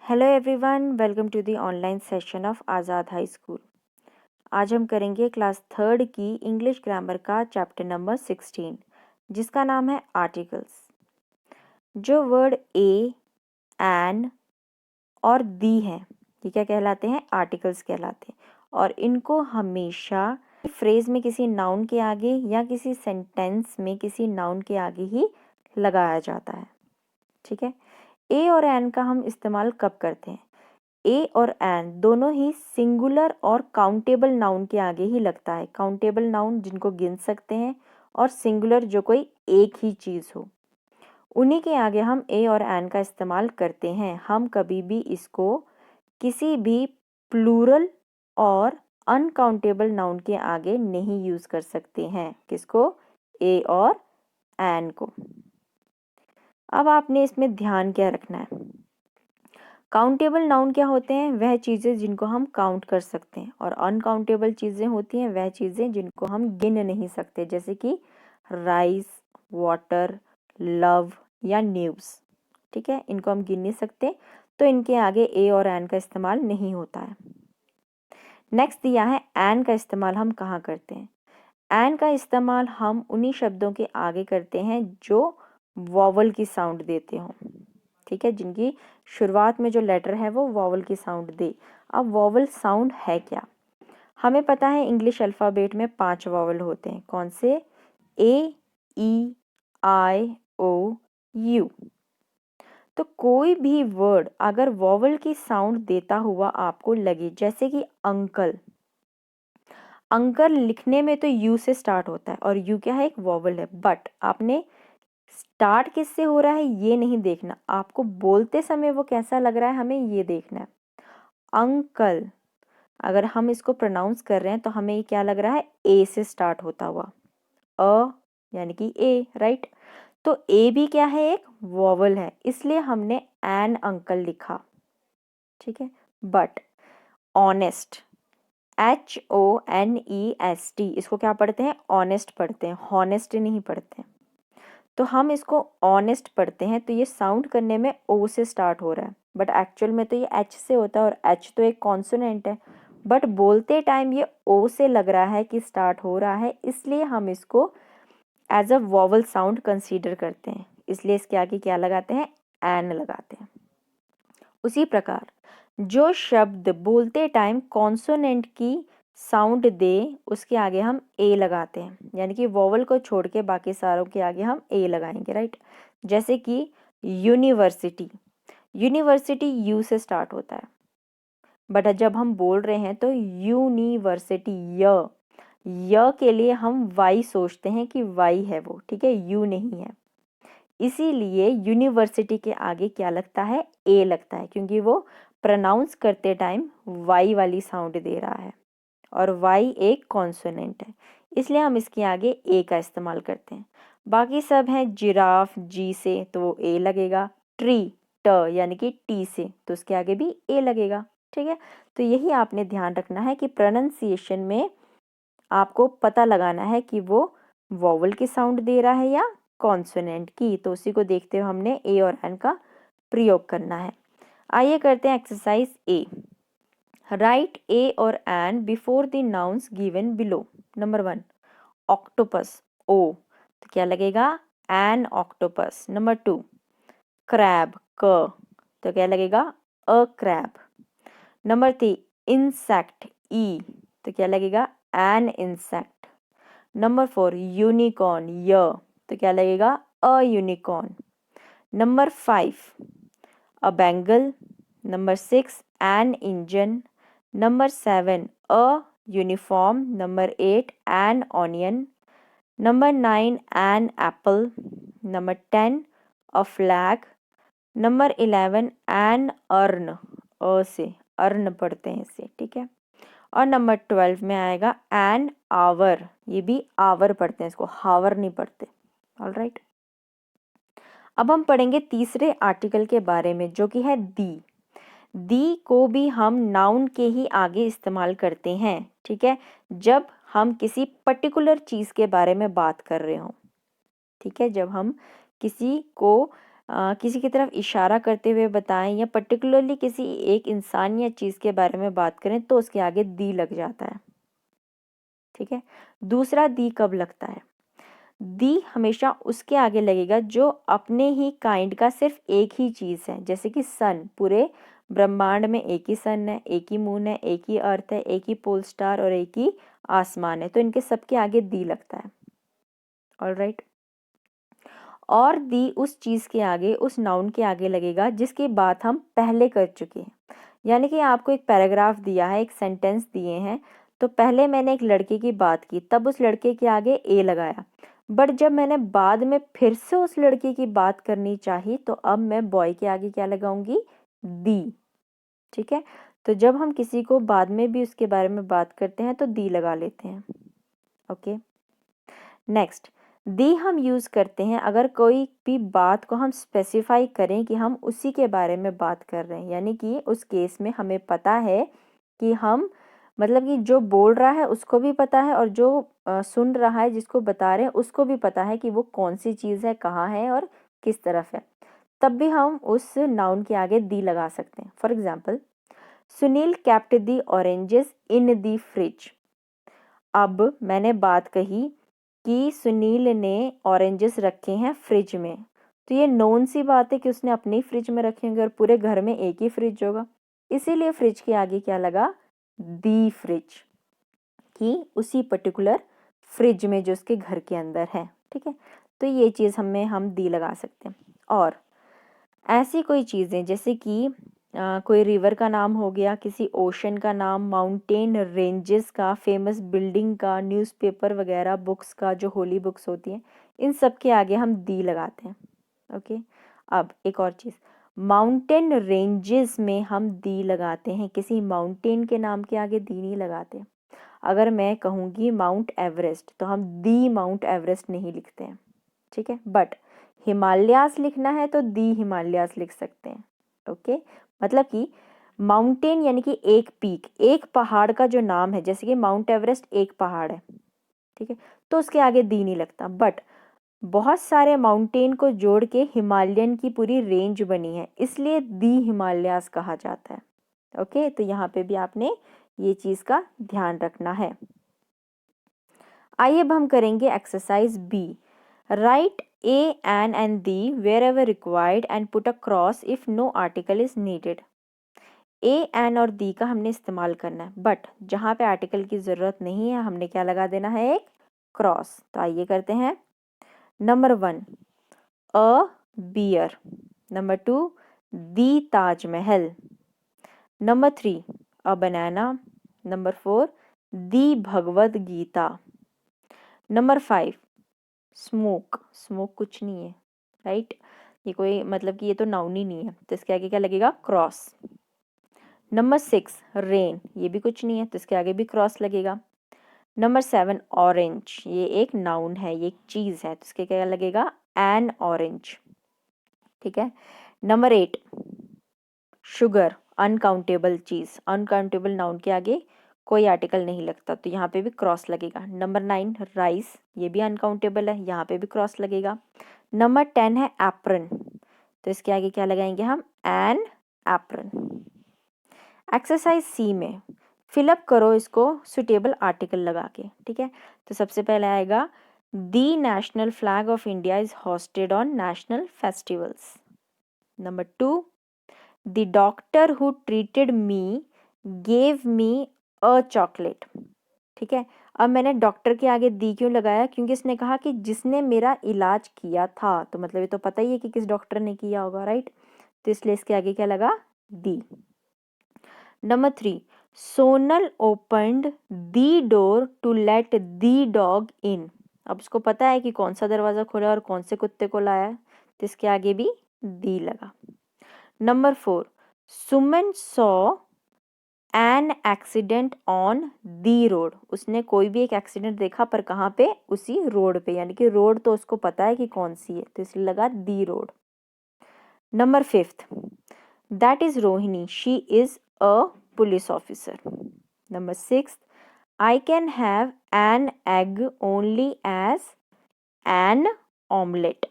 Hello everyone, welcome to the online session of Azad high school. आज हम करेंगे class third की इंग्लिश ग्रामर का चैप्टर नंबर 16 जिसका नाम है आर्टिकल्स। जो वर्ड ए, एन और दी हैं ये क्या कहलाते हैं? आर्टिकल्स कहलाते हैं। और इनको हमेशा फ्रेज में किसी नाउन के आगे या किसी सेंटेंस में किसी नाउन के आगे ही लगाया जाता है। ठीक है। ए और एन का हम इस्तेमाल कब करते हैं? ए और एन दोनों ही सिंगुलर और काउंटेबल नाउन के आगे ही लगता है। काउंटेबल नाउन जिनको गिन सकते हैं और सिंगुलर जो कोई एक ही चीज़ हो, उन्हीं के आगे हम ए और एन का इस्तेमाल करते हैं। हम कभी भी इसको किसी भी प्लूरल और अनकाउंटेबल नाउन के आगे नहीं यूज़ कर सकते हैं। किसको? ए और एन को। अब आपने इसमें ध्यान क्या रखना है? काउंटेबल नाउन क्या होते हैं? वह चीज़ें जिनको हम काउंट कर सकते हैं, और अनकाउंटेबल चीज़ें होती हैं वह चीज़ें जिनको हम गिन नहीं सकते, जैसे कि राइस, वाटर, लव या न्यूज़। ठीक है, इनको हम गिन नहीं सकते, तो इनके आगे ए और एन का इस्तेमाल नहीं होता है। नेक्स्ट दिया है एन का इस्तेमाल हम कहाँ करते हैं? एन का इस्तेमाल हम उन्हीं शब्दों के आगे करते हैं जो वॉवल की साउंड देते हों। ठीक है, जिनकी शुरुआत में जो लेटर है वो वॉवल की साउंड दे। अब वॉवल साउंड है क्या? हमें पता है इंग्लिश अल्फ़ाबेट में 5 वॉवल होते हैं। कौन से? ए, ई, आई, ओ, यू। तो कोई भी वर्ड अगर वॉवल की साउंड देता हुआ आपको लगे, जैसे कि अंकल, अंकल लिखने में तो यू से स्टार्ट होता है और यू क्या है? एक वॉवल है, बट आपने स्टार्ट किससे हो रहा है ये नहीं देखना, आपको बोलते समय वो कैसा लग रहा है हमें ये देखना है। अंकल, अगर हम इसको प्रोनाउंस कर रहे हैं तो हमें ये क्या लग रहा है? ए से स्टार्ट होता हुआ, अ यानी कि ए, राइट। तो ए भी क्या है? एक वॉवल है, इसलिए हमने एन अंकल लिखा। ठीक है। बट ऑनेस्ट, HONEST, इसको क्या पढ़ते हैं? ऑनेस्ट पढ़ते हैं, हॉनेस्ट नहीं पढ़ते हैं। तो हम इसको ऑनेस्ट पढ़ते हैं, तो ये साउंड करने में ओ से स्टार्ट हो रहा है, बट एक्चुअल में तो ये एच से होता है, और एच तो एक कॉन्सोनेंट है, बट बोलते टाइम ये ओ से लग रहा है कि स्टार्ट हो रहा है, इसलिए हम इसको as a vowel sound consider करते हैं। इसलिए इसके आगे क्या लगाते हैं? एन लगाते हैं। उसी प्रकार जो शब्द बोलते टाइम कॉन्सोनेंट की साउंड दे, उसके आगे हम ए लगाते हैं, यानी कि वॉवल को छोड़ के बाकी सारों के आगे हम ए लगाएंगे, राइट। जैसे कि यूनिवर्सिटी, यूनिवर्सिटी यू से स्टार्ट होता है, बट जब हम बोल रहे हैं तो यूनिवर्सिटी, य के लिए हम वाई सोचते हैं कि वाई है वो, ठीक है, यू नहीं है। इसीलिए यूनिवर्सिटी के आगे क्या लगता है? ए लगता है, क्योंकि वो प्रोनाउंस करते टाइम वाई वाली साउंड दे रहा है, और वाई एक कॉन्सोनेंट है, इसलिए हम इसके आगे ए का इस्तेमाल करते हैं। बाकी सब हैं जिराफ, जी से तो वो ए लगेगा, ट्री, ट यानी कि टी से, तो उसके आगे भी ए लगेगा। ठीक है, तो यही आपने ध्यान रखना है कि प्रोनाउंसिएशन में आपको पता लगाना है कि वो वॉवल की साउंड दे रहा है या कॉन्सोनेंट की, तो उसी को देखते हुए हमने ए और एन का प्रयोग करना है। आइए करते हैं एक्सरसाइज ए। राइट ए और an before the nouns given below. Number 1, octopus, O, तो क्या लगेगा? N octopus. नंबर 2, क्रैब, क, तो क्या लगेगा? अ क्रैब। नंबर 3, इंसेक्ट, ई, तो क्या लगेगा? An insect. नंबर 4, यूनिकॉर्न, य, तो क्या लगेगा? A unicorn. Number 5, a bangle. Number 6, an engine. Number 7, a uniform. Number 8, an onion. Number 9, an apple. Number 10, a flag. Number 11, an urn, अ से, अर्न पढ़ते हैं इसे, ठीक है। और नंबर 12 में आएगा एन आवर, ये भी आवर पढ़ते हैं इसको, हावर नहीं पढ़ते। ऑलराइट, अब हम पढ़ेंगे तीसरे आर्टिकल के बारे में, जो कि है दी। दी को भी हम नाउन के ही आगे इस्तेमाल करते हैं, ठीक है, जब हम किसी पर्टिकुलर चीज़ के बारे में बात कर रहे हों। ठीक है, जब हम किसी को किसी की तरफ इशारा करते हुए बताएं या पर्टिकुलरली किसी एक इंसान या चीज़ के बारे में बात करें तो उसके आगे दी लग जाता है। ठीक है। दूसरा दी कब लगता है? दी हमेशा उसके आगे लगेगा जो अपने ही काइंड का सिर्फ एक ही चीज़ है। जैसे कि सन, पूरे ब्रह्मांड में एक ही सन है, एक ही मून है, एक ही अर्थ है, एक ही पोल स्टार और एक ही आसमान है, तो इनके सबके आगे दी लगता है। ऑलराइट। और दी उस चीज़ के आगे, उस नाउन के आगे लगेगा जिसकी बात हम पहले कर चुके हैं। यानी कि आपको एक पैराग्राफ दिया है, एक सेंटेंस दिए हैं, तो पहले मैंने एक लड़के की बात की, तब उस लड़के के आगे ए लगाया, बट जब मैंने बाद में फिर से उस लड़के की बात करनी चाहिए तो अब मैं बॉय के आगे क्या लगाऊंगी? दी। ठीक है। तो जब हम किसी को बाद में भी उसके बारे में बात करते हैं तो दी लगा लेते हैं। ओके। नेक्स्ट, दी हम यूज़ करते हैं अगर कोई भी बात को हम स्पेसिफाई करें कि हम उसी के बारे में बात कर रहे हैं, यानी कि उस केस में हमें पता है कि हम, मतलब कि जो बोल रहा है उसको भी पता है और जो सुन रहा है, जिसको बता रहे हैं, उसको भी पता है कि वो कौन सी चीज़ है, कहाँ है और किस तरफ है, तब भी हम उस नाउन के आगे दी लगा सकते हैं। For example, Sunil kept the oranges in the fridge. अब मैंने बात कही कि सुनील ने ऑरेंजेस रखे हैं फ्रिज में, तो ये नोन सी बात है कि उसने अपने ही फ्रिज में रखे होंगे और पूरे घर में एक ही फ्रिज होगा, इसीलिए फ्रिज के आगे क्या लगा? दी फ्रिज, कि उसी पर्टिकुलर फ्रिज में जो उसके घर के अंदर है। ठीक है। तो ये चीज़ हम दी लगा सकते हैं। और ऐसी कोई चीज़ें जैसे कि कोई रिवर का नाम हो गया, किसी ओशन का नाम, माउंटेन रेंजेस का, फेमस बिल्डिंग का, न्यूज़पेपर वगैरह, बुक्स का, जो होली बुक्स होती हैं, इन सब के आगे हम दी लगाते हैं। ओके। अब एक और चीज़, माउंटेन रेंजेस में हम दी लगाते हैं, किसी माउंटेन के नाम के आगे दी नहीं लगाते। अगर मैं कहूँगी माउंट एवरेस्ट तो हम दी माउंट एवरेस्ट नहीं लिखते हैं। ठीक है। बट हिमालयास लिखना है तो दी हिमालयास लिख सकते हैं। ओके। मतलब कि माउंटेन यानी कि एक पीक, एक पहाड़ का जो नाम है, जैसे कि माउंट एवरेस्ट एक पहाड़ है, ठीक है, तो उसके आगे दी नहीं लगता। बट बहुत सारे माउंटेन को जोड़ के हिमालयन की पूरी रेंज बनी है, इसलिए दी हिमालयास कहा जाता है। ओके। तो यहाँ पे भी आपने ये चीज़ का ध्यान रखना है। आइए अब हम करेंगे exercise B. Write a an and the wherever required and put a cross if no article is needed. A an और दी का हमने इस्तेमाल करना है, बट जहाँ पे आर्टिकल की ज़रूरत नहीं है हमने क्या लगा देना है? एक क्रॉस। तो आइए करते हैं। Number 1, a bear. Number 2, the Taj Mahal. Number 3, a banana. Number 4, the Bhagavad Gita. Number 5, smoke. Smoke कुछ नहीं है, राइट? ये कोई, मतलब कि ये तो नाउन ही नहीं है, तो इसके आगे क्या लगेगा? क्रॉस। Number 6, rain. ये भी कुछ नहीं है, तो इसके आगे भी क्रॉस लगेगा। Number 7, orange. ये एक नाउन है, ये एक चीज़ है, तो इसके क्या लगेगा? N orange. ठीक है। Number 8, sugar. अनकाउंटेबल चीज़, अनकाउंटेबल नाउन के आगे कोई आर्टिकल नहीं लगता, तो यहाँ पे भी क्रॉस लगेगा। Number 9, rice. ये भी अनकाउंटेबल है, यहाँ पे भी क्रॉस लगेगा। नंबर 10 है एप्रन, तो इसके आगे क्या लगाएंगे हम? N apron. एक्सरसाइज सी में फिलअप करो इसको सुटेबल आर्टिकल लगा के। ठीक है। तो सबसे पहले आएगा, the national flag of India is hoisted on national festivals. Number 2, the doctor who treated me gave me a chocolate. ठीक है। अब मैंने डॉक्टर के आगे दी क्यों लगाया? क्योंकि इसने कहा कि जिसने मेरा इलाज किया था, तो मतलब ये तो पता ही है कि किस डॉक्टर ने किया होगा, राइट? तो इसलिए इसके आगे क्या लगा? The. Number 3, Sonal opened the door to let the dog in. अब उसको पता है कि कौन सा दरवाज़ा खोला और कौन से कुत्ते को लाया है, तो इसके आगे भी दी लगा। Number 4, Suman saw an accident on the road. उसने कोई भी एक एक्सीडेंट देखा, पर कहाँ पे? उसी रोड पे, यानी कि रोड तो उसको पता है कि कौन सी है, तो इसलिए लगा the road. Number 5, that is Rohini, she is a police officer. Number 6, I can have an egg only as an omelette।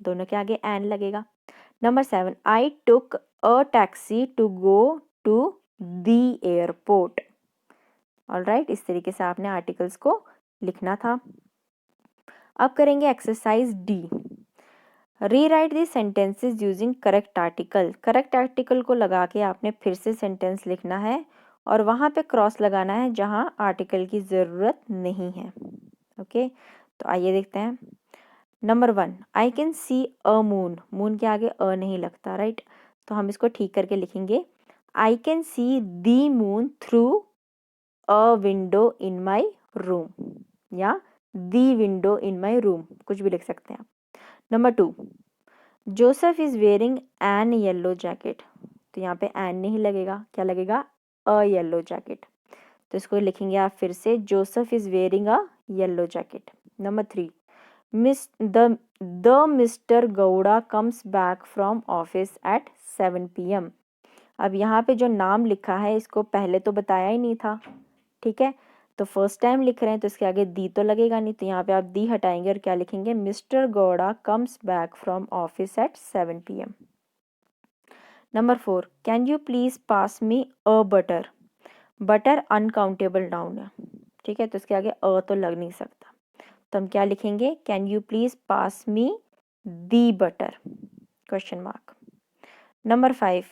दोनों के आगे एन लगेगा। Number 7, I took a taxi to go to the airport. Alright, इस तरीके से आपने articles को लिखना था। अब करेंगे एक्सरसाइज डी। रीराइट दी sentences using correct article. Correct article को लगा के आपने फिर से सेंटेंस लिखना है और वहाँ पे क्रॉस लगाना है जहाँ आर्टिकल की ज़रूरत नहीं है। ओके, तो आइए देखते हैं। Number 1, I can see a moon. Moon के आगे अ नहीं लगता, राइट? तो हम इसको ठीक करके लिखेंगे, I can see the moon through a window in my room, या दी विंडो इन माई रूम, कुछ भी लिख सकते हैं आप। Number 2, Joseph is wearing N yellow jacket. तो यहाँ पे एन नहीं लगेगा, क्या लगेगा? अ येलो जैकेट। तो इसको लिखेंगे आप फिर से, Joseph is wearing a yellow jacket. Number 3, the mister Gowda comes back from office at 7 PM। अब यहाँ पे जो नाम लिखा है इसको पहले तो बताया ही नहीं था, ठीक है? तो फर्स्ट टाइम लिख रहे हैं तो इसके आगे दी तो लगेगा नहीं, तो यहाँ पे आप दी हटाएंगे और क्या लिखेंगे? Mister Gowda comes back from office at 7 PM। Number 4, can you please pass me a butter. Butter uncountable noun है, ठीक है? तो इसके आगे अ तो लग नहीं सकता, तो हम क्या लिखेंगे? Can you please pass me the butter, question mark. Number 5,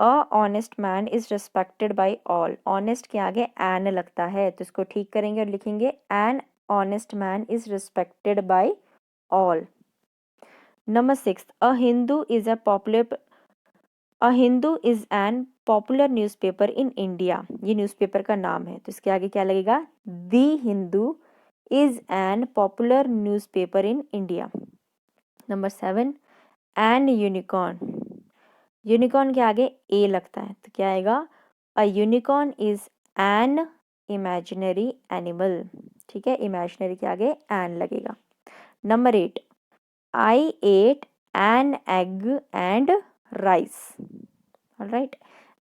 a honest man is respected by all. Honest के आगे एन लगता है, तो इसको ठीक करेंगे और लिखेंगे an honest man is respected by all. Number 6, a Hindu is an popular newspaper in India. ये न्यूज़पेपर का नाम है, तो इसके आगे क्या लगेगा? The Hindu is an popular newspaper in India. Number 7, an unicorn. Unicorn के आगे ए लगता है, तो क्या आएगा? A unicorn is an imaginary animal, ठीक है? इमेजिनरी के आगे एन लगेगा। Number 8, I ate an egg and rice. Alright,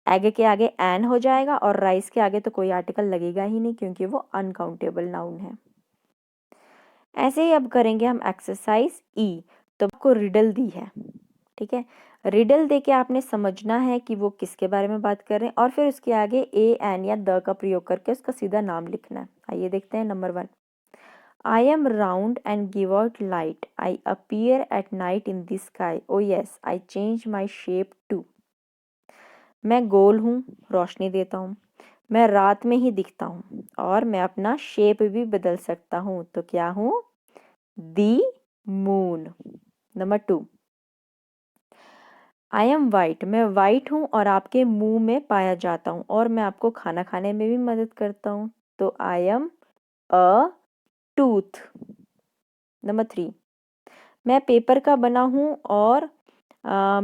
egg के आगे एन हो जाएगा और राइस के आगे तो कोई आर्टिकल लगेगा ही नहीं क्योंकि वो अनकाउंटेबल नाउन है। ऐसे ही अब करेंगे हम एक्सरसाइज ई। तो आपको रिडल दी है, ठीक है? रिडल दे के आपने समझना है कि वो किसके बारे में बात कर रहे हैं और फिर उसके आगे ए एन या द का प्रयोग करके उसका सीधा नाम लिखना है। आइए देखते हैं। Number 1, I am round and give out light, I appear at night in the sky, oh yes I change my shape too. मैं गोल हूँ, रोशनी देता हूँ, मैं रात में ही दिखता हूँ और मैं अपना शेप भी बदल सकता हूँ, तो क्या हूँ? The moon. Number 2, I am white, मैं वाइट हूँ और आपके मुंह में पाया जाता हूँ और मैं आपको खाना खाने में भी मदद करता हूँ, तो I am a tooth. Number 3, मैं पेपर का बना हूँ और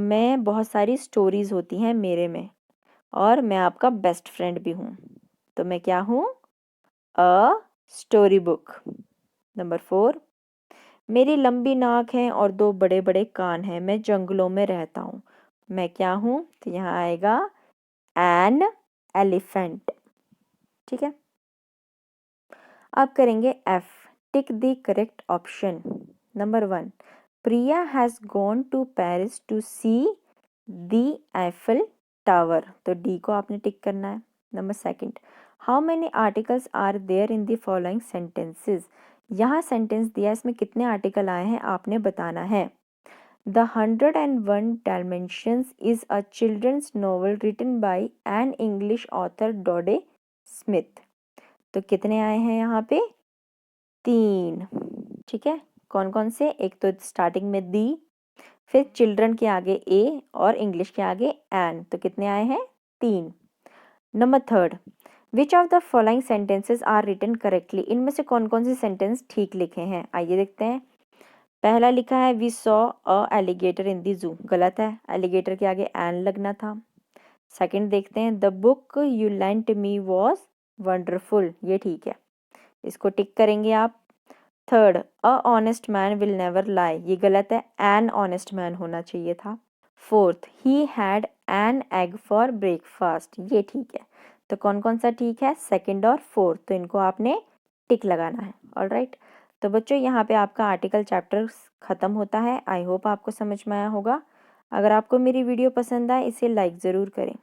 मैं बहुत सारी स्टोरीज होती हैं मेरे में और मैं आपका बेस्ट फ्रेंड भी हूँ, तो मैं क्या हूँ? A story book. नंबर 4, मेरी लंबी नाक है और 2 बड़े बड़े कान हैं, मैं जंगलों में रहता हूँ, मैं क्या हूँ? तो यहाँ आएगा एन एलिफेंट, ठीक है? अब करेंगे F, tick the correct option. Number 1, Priya has gone to Paris to see the Eiffel tower, तो डी को आपने टिक करना है। Number 2, how many articles are there in the following sentences. यहाँ सेंटेंस दिया है, इसमें कितने आर्टिकल आए हैं आपने बताना है। The 101 Dalmatians is a children's novel written by an English author Dodie Smith। तो कितने आए हैं यहाँ पे? 3, ठीक है? कौन कौन से? एक तो स्टार्टिंग में दी, फिर चिल्ड्रन के आगे ए और इंग्लिश के आगे एन, तो कितने आए हैं? 3। Number 3, which of the following sentences are written correctly. इनमें से कौन कौन से सेंटेंस ठीक लिखे हैं? आइए देखते हैं। पहला लिखा है वी सॉ अ एलिगेटर इन दी जू, गलत है, एलिगेटर के आगे एन लगना था। सेकंड देखते हैं, the book you lent me was wonderful, ये ठीक है, इसको टिक करेंगे आप। Third, a honest man will never लाई, ये गलत है, एन ऑनेस्ट मैन होना चाहिए था। Fourth, he had an egg for breakfast, ये ठीक है। तो कौन कौन सा ठीक है? सेकंड और फोर्थ, तो इनको आपने टिक लगाना है। ऑलराइट, तो बच्चों यहाँ पे आपका आर्टिकल चैप्टर ख़त्म होता है। आई होप आपको समझ में आया होगा। अगर आपको मेरी वीडियो पसंद आए इसे लाइक ज़रूर करें।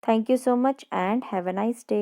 Thank you so much and have a nice day.